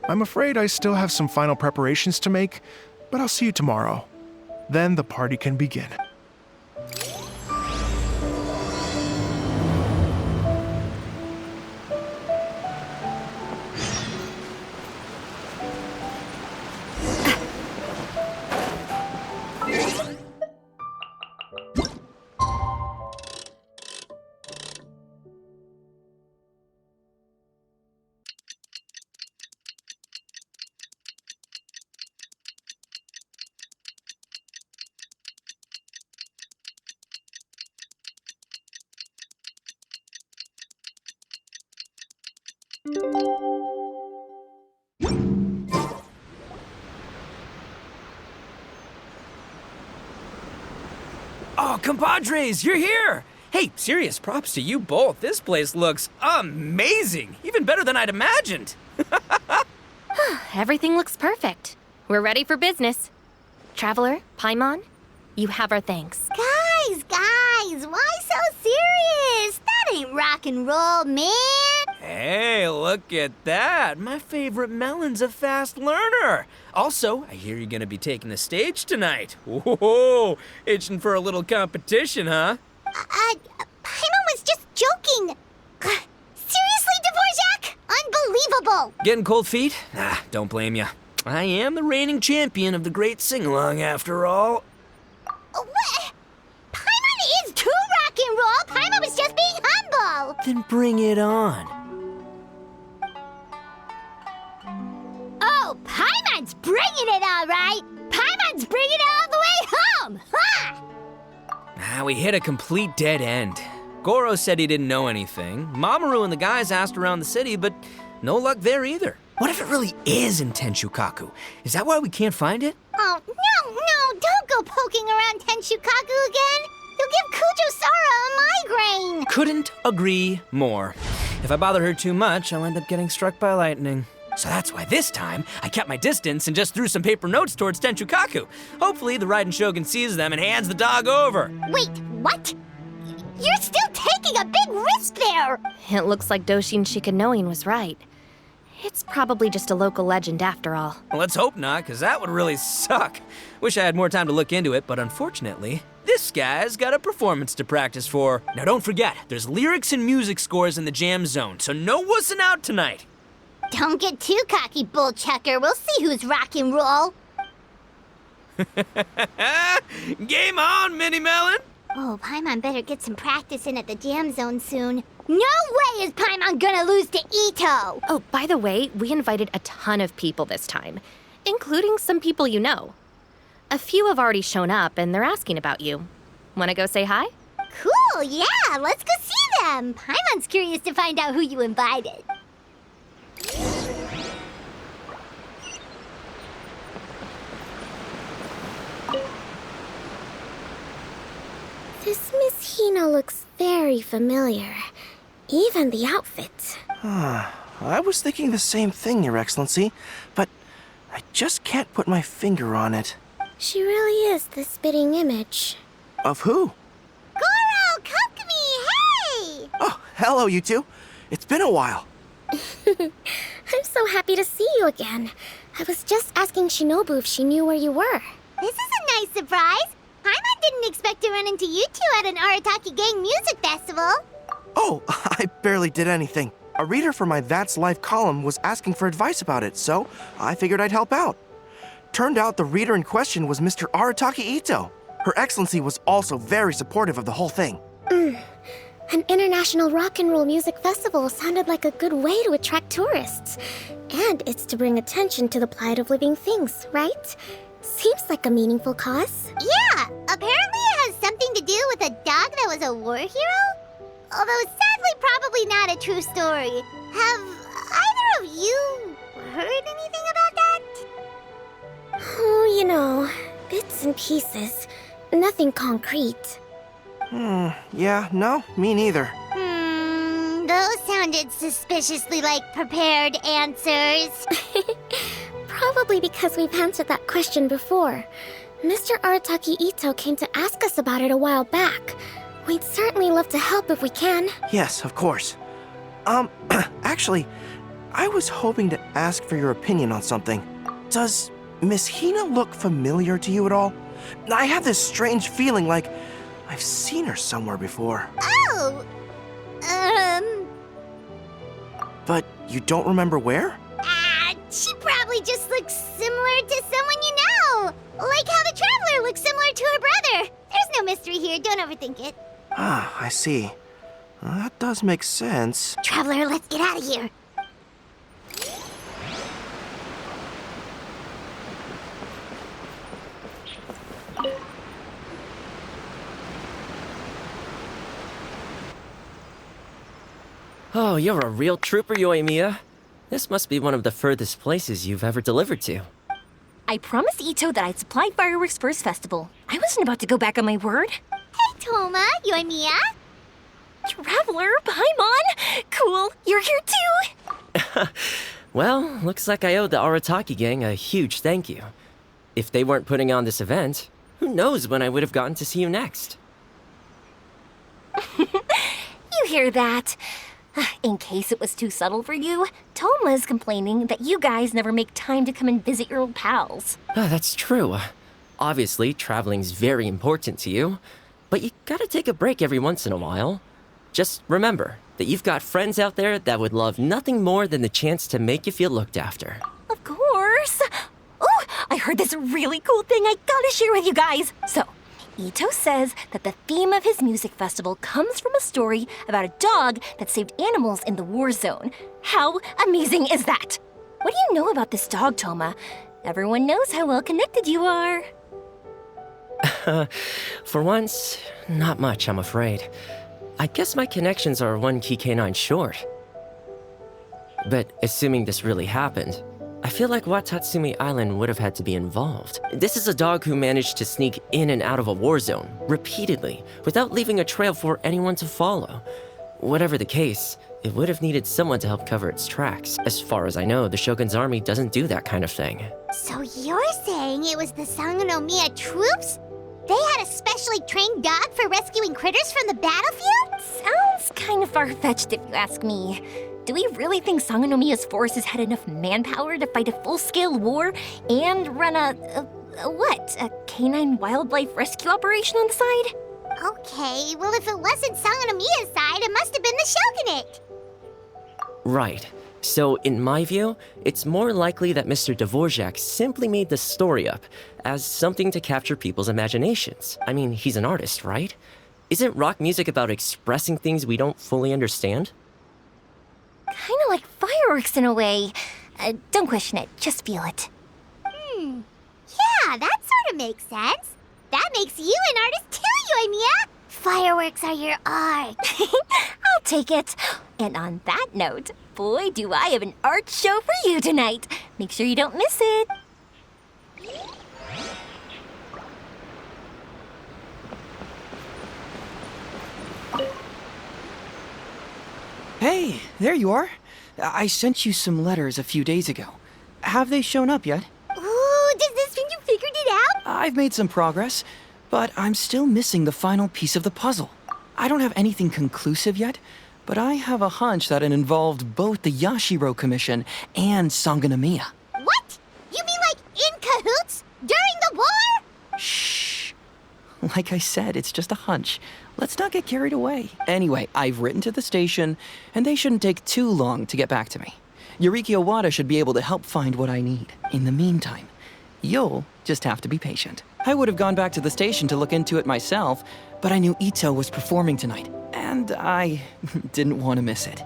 I'm afraid I still have some final preparations to make, but I'll see you tomorrow. Then the party can begin. Oh, compadres, you're here! Hey, serious props to you both. This place looks amazing. Even better than I'd imagined. Everything looks perfect. We're ready for business. Traveler, Paimon, you have our thanks. Guys, why so serious? That ain't rock and roll, man. Hey, look at that. My favorite melon's a fast learner. Also, I hear you're gonna be taking the stage tonight. Whoa, itching for a little competition, huh? Paimon was just joking. Seriously, Dvorak? Unbelievable. Getting cold feet? Nah, don't blame ya. I am the reigning champion of the great sing-along after all. What? Paimon is too rock and roll. Paimon was just being humble. Then bring it on. Oh, Paimon's bringing it all right. Paimon's bringing it all the way home. Ha! We hit a complete dead end. Goro said he didn't know anything. Mamoru and the guys asked around the city, but no luck there either. What if it really is in Tenshukaku? Is that why we can't find it? Oh, no, don't go poking around Tenshukaku again. You'll give Kujo-Sara a migraine. Couldn't agree more. If I bother her too much, I'll end up getting struck by lightning. So that's why this time, I kept my distance and just threw some paper notes towards Tenshukaku. Hopefully, the Raiden Shogun sees them and hands the dog over. Wait, what? You're still taking a big risk there. It looks like Doshin Shikanoin was right. It's probably just a local legend after all. Well, let's hope not, because that would really suck. Wish I had more time to look into it, but unfortunately, this guy's got a performance to practice for. Now don't forget, there's lyrics and music scores in the jam zone, so no wussing out tonight. Don't get too cocky, bullchucker. We'll see who's rock and roll. Game on, Mini Melon! Oh, Paimon better get some practice in at the jam zone soon. No way is Paimon gonna lose to Ito! Oh, by the way, we invited a ton of people this time, including some people you know. A few have already shown up, and they're asking about you. Wanna go say hi? Cool, yeah, let's go see them. Paimon's curious to find out who you invited. This Miss Hina looks very familiar. Even the outfit. I was thinking the same thing, Your Excellency, but I just can't put my finger on it. She really is the spitting image. Of who? Goro, Kokumi, hey! Oh, hello, you two. It's been a while. I'm so happy to see you again. I was just asking Shinobu if she knew where you were. This is a nice surprise. Paimon didn't expect to run into you two at an Arataki Gang music festival. Oh, I barely did anything. A reader for my That's Life column was asking for advice about it, so I figured I'd help out. Turned out the reader in question was Mr. Arataki Ito. Her Excellency was also very supportive of the whole thing. An international rock and roll music festival sounded like a good way to attract tourists. And it's to bring attention to the plight of living things, right? Seems like a meaningful cause. Yeah, apparently it has something to do with a dog that was a war hero? Although sadly probably not a true story. Have either of you heard anything about that? Oh, you know, bits and pieces. Nothing concrete. Yeah, no, me neither. Those sounded suspiciously like prepared answers. Probably because we've answered that question before. Mr. Arataki Ito came to ask us about it a while back. We'd certainly love to help if we can. Yes, of course. Actually, I was hoping to ask for your opinion on something. Does Miss Hina look familiar to you at all? I have this strange feeling like I've seen her somewhere before. Oh! But you don't remember where? She probably just looks similar to someone you know. Like how the Traveler looks similar to her brother. There's no mystery here, don't overthink it. Ah, I see. That does make sense. Traveler, let's get out of here. Oh, you're a real trooper, Yoimiya. This must be one of the furthest places you've ever delivered to. I promised Ito that I'd supply fireworks for his festival. I wasn't about to go back on my word. Hey, Toma, Yoimiya. Traveler, Paimon! Cool, you're here too! Well, looks like I owe the Arataki gang a huge thank you. If they weren't putting on this event, who knows when I would have gotten to see you next. You hear that? In case it was too subtle for you, Toma's complaining that you guys never make time to come and visit your old pals. That's true. Obviously, traveling's very important to you, but you gotta take a break every once in a while. Just remember that you've got friends out there that would love nothing more than the chance to make you feel looked after. Of course. Oh, I heard this really cool thing I gotta share with you guys. So, Ito says that the theme of his music festival comes from a story about a dog that saved animals in the war zone. How amazing is that? What do you know about this dog, Toma? Everyone knows how well connected you are. For once, not much, I'm afraid. I guess my connections are one key canine short. But assuming this really happened, I feel like Watatsumi Island would have had to be involved. This is a dog who managed to sneak in and out of a war zone, repeatedly, without leaving a trail for anyone to follow. Whatever the case, it would have needed someone to help cover its tracks. As far as I know, the Shogun's army doesn't do that kind of thing. So you're saying it was the Sangonomiya troops? They had a specially trained dog for rescuing critters from the battlefield? Sounds kind of far-fetched if you ask me. Do we really think Sangonomiya's forces had enough manpower to fight a full-scale war and run a canine wildlife rescue operation on the side? Okay, well if it wasn't Sangonomiya's side, it must have been the Shogunate. Right. So, in my view, it's more likely that Mr. Dvorak simply made the story up as something to capture people's imaginations. I mean, he's an artist, right? Isn't rock music about expressing things we don't fully understand? Kinda like fireworks in a way. Don't question it, just feel it. Yeah, that sort of makes sense. That makes you an artist too, Yoimiya. Fireworks are your art. I'll take it. And on that note, boy, do I have an art show for you tonight. Make sure you don't miss it. Hey, there you are. I sent you some letters a few days ago. Have they shown up yet? Ooh, does this mean you figured it out? I've made some progress, but I'm still missing the final piece of the puzzle. I don't have anything conclusive yet, but I have a hunch that it involved both the Yashiro Commission and Sangonomiya. What? You mean like in cahoots? During the war? Shh. Like I said, it's just a hunch. Let's not get carried away. Anyway, I've written to the station, and they shouldn't take too long to get back to me. Yuriki Owada should be able to help find what I need. In the meantime, you'll just have to be patient. I would have gone back to the station to look into it myself, but I knew Ito was performing tonight, and I didn't want to miss it.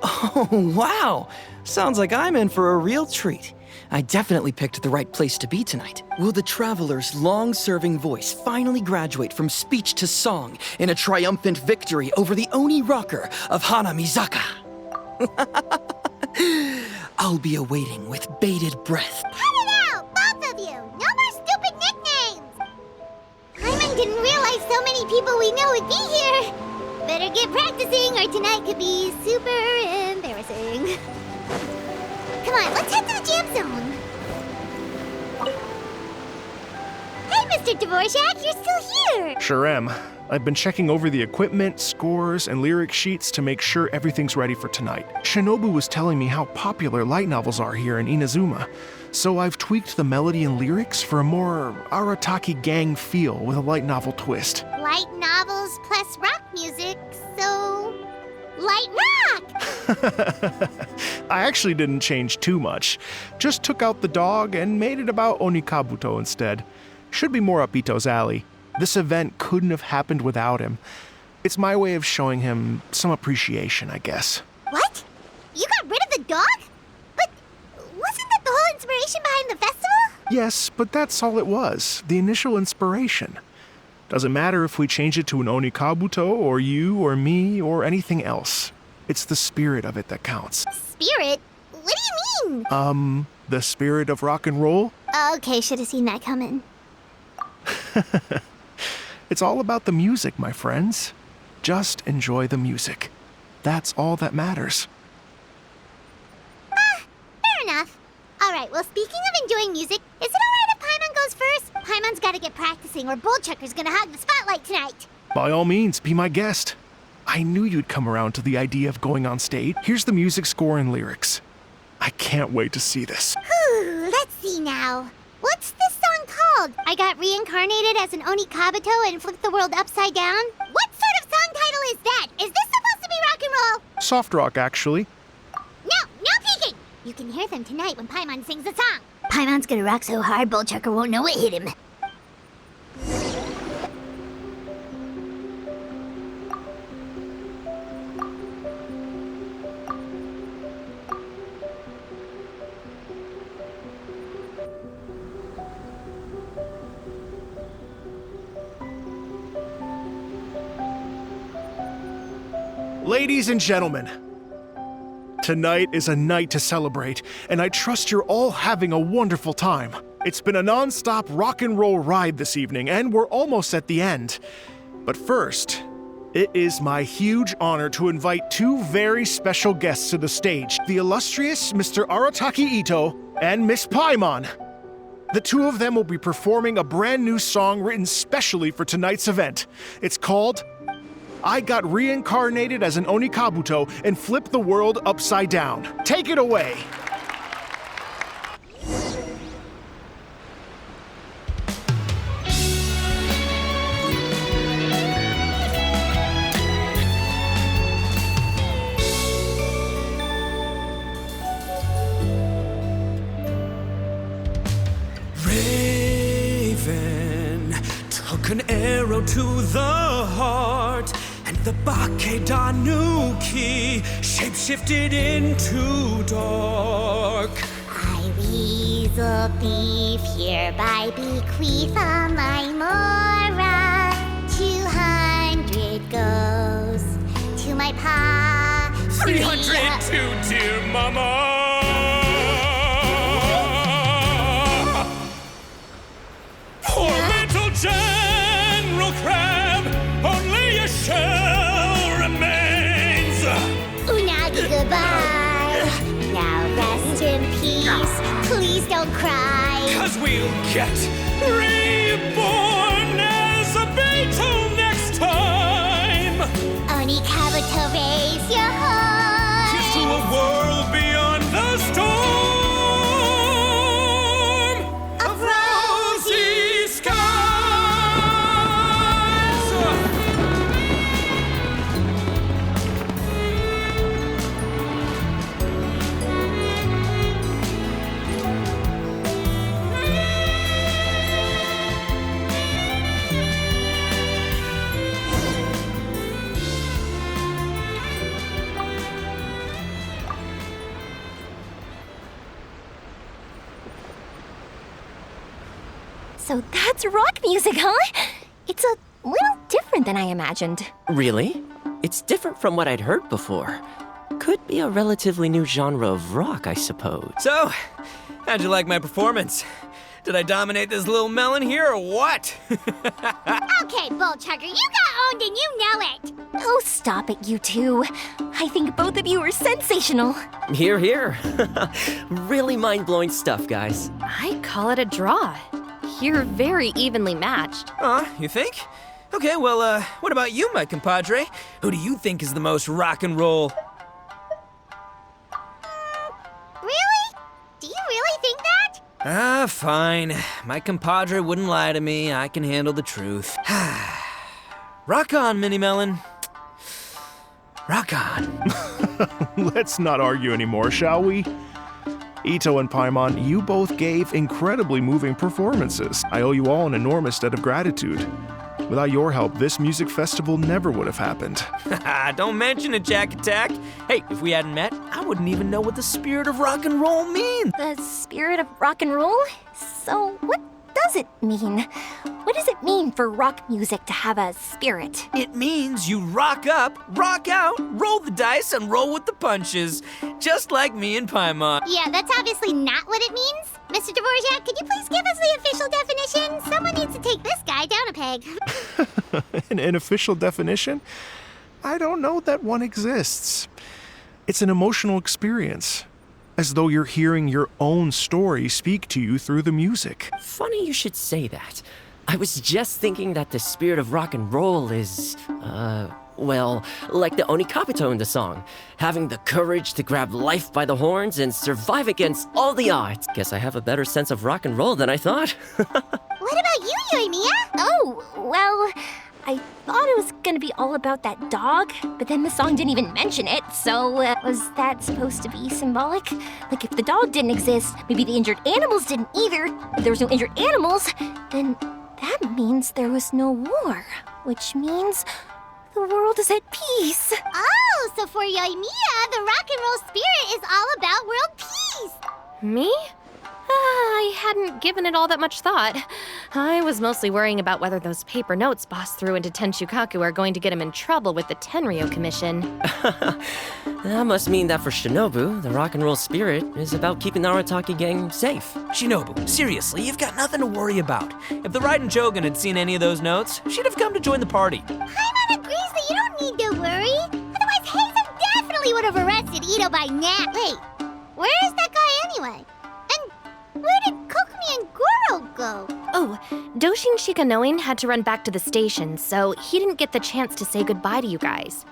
Oh, wow! Sounds like I'm in for a real treat. I definitely picked the right place to be tonight. Will the Traveler's long-serving voice finally graduate from speech to song in a triumphant victory over the Oni rocker of Hanamizaka? I'll be awaiting with bated breath. Cut it out, both of you! No more stupid nicknames! Hyman didn't realize so many people we know would be here. Better get practicing or tonight could be super embarrassing. Come on, let's head to the jam zone. Hey, Mr. Dvorak, you're still here. Sure am. I've been checking over the equipment, scores, and lyric sheets to make sure everything's ready for tonight. Shinobu was telling me how popular light novels are here in Inazuma, so I've tweaked the melody and lyrics for a more Arataki gang feel with a light novel twist. Light novels plus rock music, so... light rock! I actually didn't change too much. Just took out the dog and made it about Onikabuto instead. Should be more up Ito's alley. This event couldn't have happened without him. It's my way of showing him some appreciation, I guess. What? You got rid of the dog? But wasn't that the whole inspiration behind the festival? Yes, but that's all it was, the initial inspiration. Doesn't matter if we change it to an Onikabuto, or you, or me, or anything else. It's the spirit of it that counts. Spirit? What do you mean? The spirit of rock and roll? Okay, should have seen that coming. It's all about the music, my friends. Just enjoy the music. That's all that matters. Fair enough. Alright, well, speaking of enjoying music, is it alright if Paimon goes first? Paimon's gotta get practicing or Bullchucker's gonna hog the spotlight tonight. By all means, be my guest. I knew you'd come around to the idea of going on stage. Here's the music score and lyrics. I can't wait to see this. Whew, let's see now. What's this song called? I got reincarnated as an Onikabuto and flipped the world upside down? What sort of song title is that? Is this supposed to be rock and roll? Soft rock, actually. No peeking! You can hear them tonight when Paimon sings the song. Paimon's gonna rock so hard, Bullchucker won't know what hit him. Ladies and gentlemen, tonight is a night to celebrate, and I trust you're all having a wonderful time. It's been a non-stop rock and roll ride this evening, and we're almost at the end. But first, it is my huge honor to invite two very special guests to the stage, the illustrious Mr. Arataki Ito and Miss Paimon. The two of them will be performing a brand new song written specially for tonight's event. It's called I Got Reincarnated as an Onikabuto and Flipped the World Upside Down. Take it away! Raven took an arrow to the heart, and the Bakedanuki shapeshifted into dark. I, Weasel Thief, hereby bequeath all my Mora. 200 goes to my pa. 300 to dear mama. Poor little General Crab, only a shell remains. Unagi, goodbye. Now rest in peace. Please don't cry. 'Cause we'll get reborn as a beetle next time. Onikabuto, raise your heart. Here's to a world beyond the storm of rosy skies. So that's rock music, huh? It's a little different than I imagined. Really? It's different from what I'd heard before. Could be a relatively new genre of rock, I suppose. So, how'd you like my performance? Did I dominate this little melon here or what? Okay, Bullchucker, you got owned and you know it. Oh, stop it, you two. I think both of you are sensational. Here, here. Really mind-blowing stuff, guys. I call it a draw. You're very evenly matched. You think? Okay, well, what about you, my compadre? Who do you think is the most rock and roll? Really? Do you really think that? Ah, fine. My compadre wouldn't lie to me. I can handle the truth. Rock on, Mini Melon. Rock on. Let's not argue anymore, shall we? Ito and Paimon, you both gave incredibly moving performances. I owe you all an enormous debt of gratitude. Without your help, this music festival never would have happened. Don't mention it, Jack Attack. Hey, if we hadn't met, I wouldn't even know what the spirit of rock and roll means. The spirit of rock and roll? So, what does it mean? What does it mean for rock music to have a spirit? It means you rock up, rock out, roll the dice, and roll with the punches. Just like me and Paimon. Yeah, that's obviously not what it means. Mr. Dvorak, could you please give us the official definition? Someone needs to take this guy down a peg. An official definition? I don't know that one exists. It's an emotional experience, as though you're hearing your own story speak to you through the music. Funny you should say that. I was just thinking that the spirit of rock and roll is, well, like the Onikapito in the song. Having the courage to grab life by the horns and survive against all the odds. Guess I have a better sense of rock and roll than I thought. What about you, Yoimiya? Oh, well, I thought it was gonna be all about that dog, but then the song didn't even mention it, so was that supposed to be symbolic? Like, if the dog didn't exist, maybe the injured animals didn't either. If there was no injured animals, then that means there was no war, which means the world is at peace. Oh, so for Yoimiya, the rock and roll spirit is all about world peace. Me? I hadn't given it all that much thought. I was mostly worrying about whether those paper notes Boss threw into Tenshukaku are going to get him in trouble with the Tenryo Commission. That must mean that for Shinobu, the rock and roll spirit is about keeping the Arataki gang safe. Shinobu, seriously, you've got nothing to worry about. If the Raiden Shogun had seen any of those notes, she'd have come to join the party. Paimon agrees that you don't need to worry. Otherwise, Hazen definitely would have arrested Ito by now. Wait, where is that guy anyway? And where did Kokumi and Goro go? Oh, Doshin Shikanoin had to run back to the station, so he didn't get the chance to say goodbye to you guys.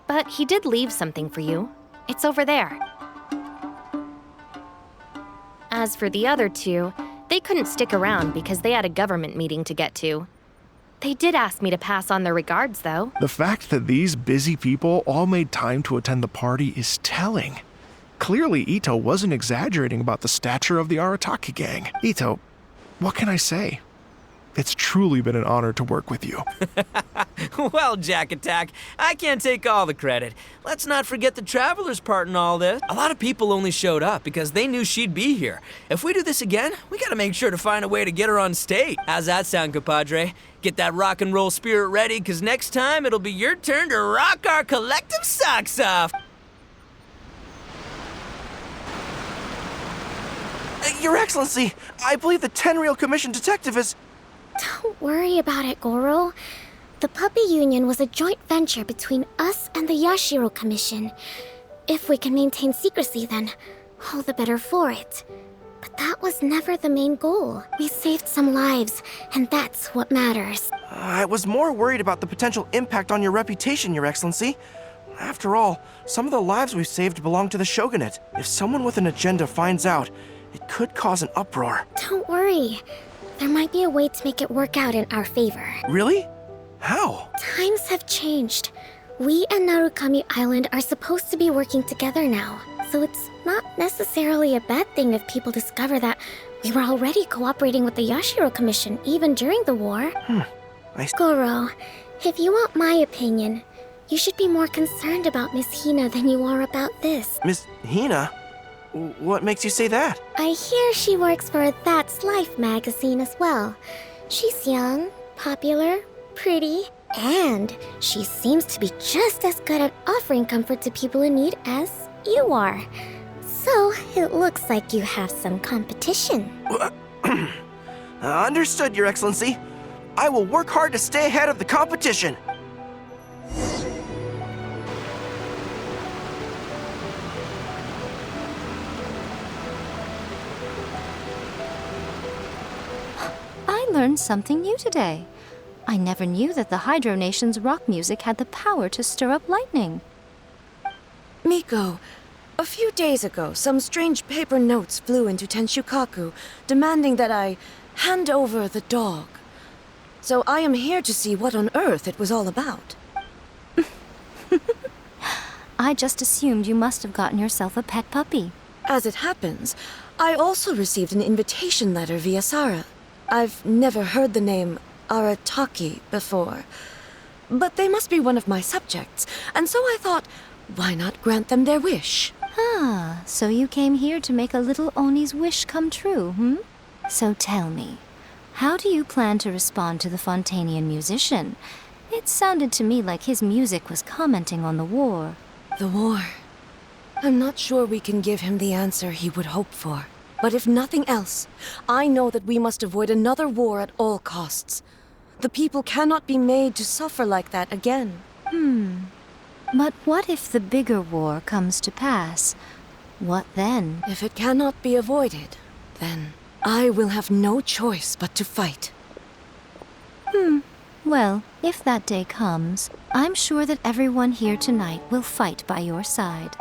But he did leave something for you. It's over there. As for the other two, they couldn't stick around because they had a government meeting to get to. They did ask me to pass on their regards, though. The fact that these busy people all made time to attend the party is telling. Clearly, Ito wasn't exaggerating about the stature of the Arataki gang. Ito, what can I say? It's truly been an honor to work with you. Well, Jack Attack, I can't take all the credit. Let's not forget the Traveler's part in all this. A lot of people only showed up because they knew she'd be here. If we do this again, we gotta make sure to find a way to get her on stage. How's that sound, compadre? Get that rock and roll spirit ready, because next time it'll be your turn to rock our collective socks off. Your Excellency, I believe the Tenryo Commission detective is... Don't worry about it, Goro. The Puppy Union was a joint venture between us and the Yashiro Commission. If we can maintain secrecy, then all the better for it. But that was never the main goal. We saved some lives, and that's what matters. I was more worried about the potential impact on your reputation, Your Excellency. After all, some of the lives we've saved belong to the Shogunate. If someone with an agenda finds out, it could cause an uproar. Don't worry. There might be a way to make it work out in our favor. Really? How? Times have changed. We and Narukami Island are supposed to be working together now. So it's not necessarily a bad thing if people discover that we were already cooperating with the Yashiro Commission even during the war. Goro, if you want my opinion, you should be more concerned about Miss Hina than you are about this. Miss Hina? What makes you say that? I hear she works for That's Life magazine as well. She's young, popular, pretty, and she seems to be just as good at offering comfort to people in need as you are. So it looks like you have some competition. Understood, Your Excellency. I will work hard to stay ahead of the competition. I learned something new today. I never knew that the Hydro Nation's rock music had the power to stir up lightning. Miko, a few days ago, some strange paper notes flew into Tenshukaku, demanding that I hand over the dog. So I am here to see what on earth it was all about. I just assumed you must have gotten yourself a pet puppy. As it happens, I also received an invitation letter via Sara. I've never heard the name Arataki before, but they must be one of my subjects, and so I thought, why not grant them their wish? Ah, so you came here to make a little Oni's wish come true, hmm? So tell me, how do you plan to respond to the Fontanian musician? It sounded to me like his music was commenting on the war. The war. I'm not sure we can give him the answer he would hope for. But if nothing else, I know that we must avoid another war at all costs. The people cannot be made to suffer like that again. But what if the bigger war comes to pass? What then? If it cannot be avoided, then I will have no choice but to fight. Well, if that day comes, I'm sure that everyone here tonight will fight by your side.